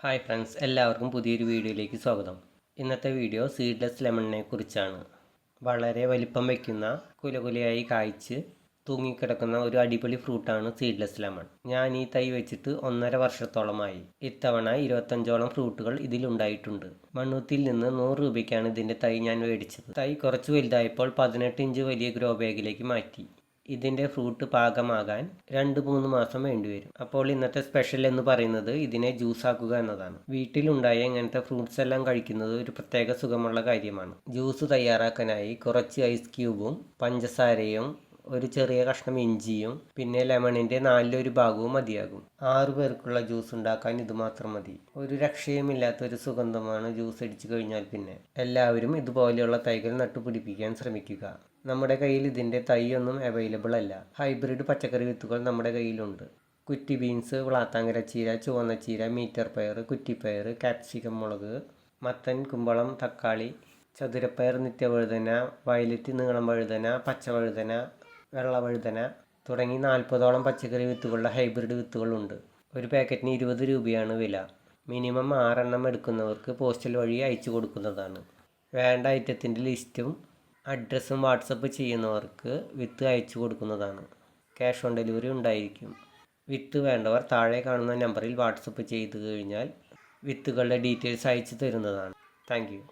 Hi friends, എല്ലാവർക്കും പുതിയൊരു വീഡിയോയിലേക്ക് സ്വാഗതം. ഇന്നത്തെ വീഡിയോ സീഡ്ലെസ് ലെമണിനെ കുറിച്ചാണ്. വളരെ വലിപ്പം വയ്ക്കുന്ന, കുലകുലയായി കായ്ച്ച് തൂങ്ങിക്കിടക്കുന്ന ഒരു അടിപൊളി ഫ്രൂട്ടാണ് സീഡ്ലെസ് ലെമൺ. ഞാൻ ഈ തൈ വെച്ചിട്ട് 1.5 വർഷത്തോളമായി. ഇത്തവണ 25ഓളം ഫ്രൂട്ടുകൾ ഇതിലുണ്ടായിട്ടുണ്ട്. മണ്ണൂത്തിയിൽ നിന്ന് 100 രൂപയ്ക്കാണ് ഇതിൻ്റെ തൈ ഞാൻ മേടിച്ചത്. തൈ കുറച്ച് വലുതായപ്പോൾ 18 ഇഞ്ച് വലിയ ഗ്രോ ബാഗിലേക്ക് മാറ്റി. ഇതിൻ്റെ ഫ്രൂട്ട് പാകമാകാൻ 2-3 മാസം വേണ്ടിവരും. അപ്പോൾ ഇന്നത്തെ സ്പെഷ്യൽ എന്ന് പറയുന്നത് ഇതിനെ ജ്യൂസാക്കുക എന്നതാണ്. വീട്ടിലുണ്ടായ ഇങ്ങനത്തെ ഫ്രൂട്ട്സ് എല്ലാം കഴിക്കുന്നത് ഒരു പ്രത്യേക സുഖമുള്ള കാര്യമാണ്. ജ്യൂസ് തയ്യാറാക്കാനായി കുറച്ച് ഐസ് ക്യൂബും പഞ്ചസാരയും ഒരു ചെറിയ കഷ്ണം ഇഞ്ചിയും പിന്നെ ലെമണിൻ്റെ 1/4 ഭാഗവും മതിയാകും. 6 പേർക്കുള്ള ജ്യൂസ് ഉണ്ടാക്കാൻ ഇത് മാത്രം മതി. ഒരു രക്ഷയുമില്ലാത്ത ഒരു സുഗന്ധമാണ് ജ്യൂസ് അടിച്ചു കഴിഞ്ഞാൽ. പിന്നെ എല്ലാവരും ഇതുപോലെയുള്ള തൈകൾ നട്ടുപിടിപ്പിക്കാൻ ശ്രമിക്കുക. നമ്മുടെ കയ്യിൽ ഇതിൻ്റെ തൈയൊന്നും അവൈലബിൾ അല്ല. ഹൈബ്രിഡ് പച്ചക്കറി വിത്തുകൾ നമ്മുടെ കയ്യിലുണ്ട്. കുറ്റി ബീൻസ്, വ്ളാത്താങ്കര ചീര, ചുവന്ന ചീര, മീറ്റർ പയർ, കുറ്റിപ്പയർ, കാപ്സിക്കം മുളക്, മത്തൻ, കുമ്പളം, തക്കാളി, ചതുരപ്പയർ, നിത്യവഴുതന, വയലറ്റ് നീളം വഴുതന, പച്ചവഴുതന, വെള്ളവഴുതന തുടങ്ങി 40ഓളം പച്ചക്കറി വിത്തുകളുടെ ഹൈബ്രിഡ് വിത്തുകളുണ്ട്. ഒരു പാക്കറ്റിന് 20 രൂപയാണ് വില. മിനിമം 6 എണ്ണം എടുക്കുന്നവർക്ക് പോസ്റ്റൽ വഴി അയച്ചു കൊടുക്കുന്നതാണ്. വേണ്ട ഐറ്റത്തിൻ്റെ ലിസ്റ്റും അഡ്രസ്സും വാട്സപ്പ് ചെയ്യുന്നവർക്ക് വിത്ത് അയച്ചു കൊടുക്കുന്നതാണ്. ക്യാഷ് ഓൺ ഡെലിവറി ഉണ്ടായിരിക്കും. വിത്ത് വേണ്ടവർ താഴെ കാണുന്ന നമ്പറിൽ വാട്സപ്പ് ചെയ്തു കഴിഞ്ഞാൽ വിത്തുകളുടെ ഡീറ്റെയിൽസ് അയച്ചു തരുന്നതാണ്. Thank you.